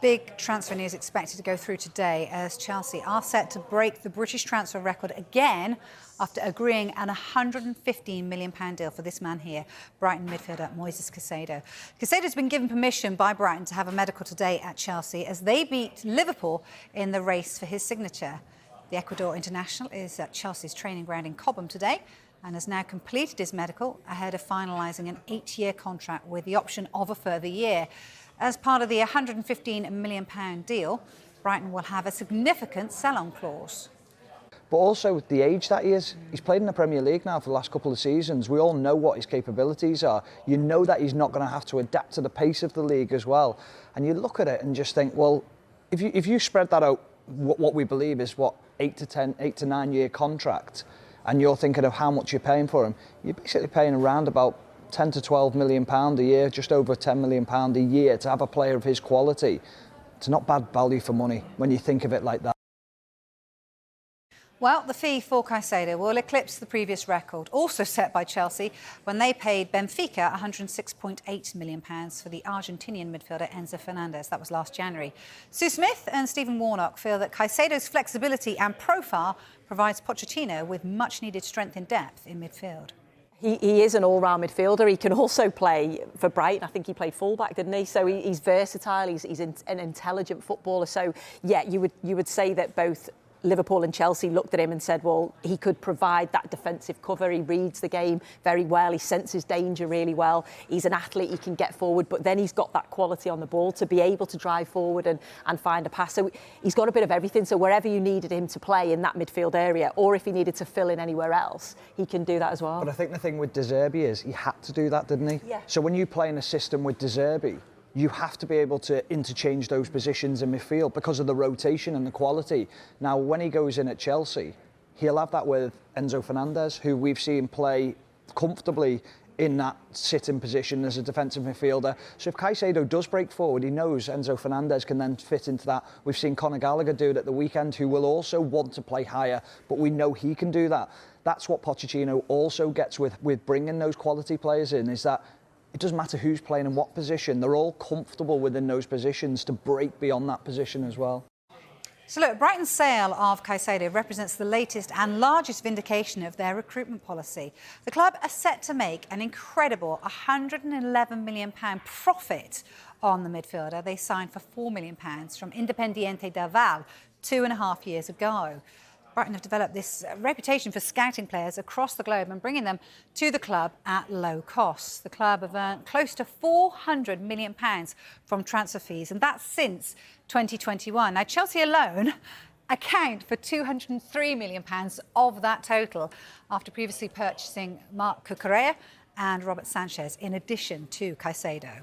Big transfer news expected to go through today as Chelsea are set to break the British transfer record again after agreeing an £115 million deal for this man here, Brighton midfielder Moises Caicedo. Caicedo's been given permission by Brighton to have a medical today at Chelsea as they beat Liverpool in the race for his signature. The Ecuador international is at Chelsea's training ground in Cobham today and has now completed his medical ahead of finalising an 8-year contract with the option of a further year. As part of the £115 million deal, Brighton will have a significant sell-on clause. But also with the age that he is, he's played in the Premier League now for the last couple of seasons. We all know what his capabilities are. You know that he's not going to have to adapt to the pace of the league as well. And you look at it and just think, well, if you spread that out, what we believe is 8 to 9 year contract, and you're thinking of how much you're paying for him, you're basically paying around about £10 to £12 million a year, just over £10 million a year to have a player of his quality. It's not bad value for money when you think of it like that. Well, the fee for Caicedo will eclipse the previous record, also set by Chelsea, when they paid Benfica £106.8 million for the Argentinian midfielder Enzo Fernandez. That was last January. Sue Smith and Stephen Warnock feel that Caicedo's flexibility and profile provides Pochettino with much-needed strength and depth in midfield. He is an all-round midfielder. He can also play for Brighton. I think he played full-back, didn't he? So he's versatile. He's an intelligent footballer. So, yeah, you would say that both Liverpool and Chelsea looked at him and said, well, he could provide that defensive cover. He reads the game very well. He senses danger really well. He's an athlete. He can get forward, but then he's got that quality on the ball to be able to drive forward and find a pass. So he's got a bit of everything. So wherever you needed him to play in that midfield area, or if he needed to fill in anywhere else, he can do that as well. But I think the thing with De Zerbi is he had to do that, didn't he? Yeah. So when you play in a system with De Zerbi, you have to be able to interchange those positions in midfield because of the rotation and the quality. Now, when he goes in at Chelsea, he'll have that with Enzo Fernandez, who we've seen play comfortably in that sitting position as a defensive midfielder. So if Caicedo does break forward, he knows Enzo Fernandez can then fit into that. We've seen Conor Gallagher do it at the weekend, who will also want to play higher, but we know he can do that. That's what Pochettino also gets with bringing those quality players in, is that it doesn't matter who's playing in what position. They're all comfortable within those positions to break beyond that position as well. So look, Brighton's sale of Caicedo represents the latest and largest vindication of their recruitment policy. The club are set to make an incredible £111 million profit on the midfielder they signed for £4 million from Independiente del Valle 2.5 years ago. Brighton have developed this reputation for scouting players across the globe and bringing them to the club at low cost. The club have earned close to £400 million from transfer fees, and that's since 2021. Now, Chelsea alone account for £203 million of that total after previously purchasing Marc Cucurella and Robert Sanchez in addition to Caicedo.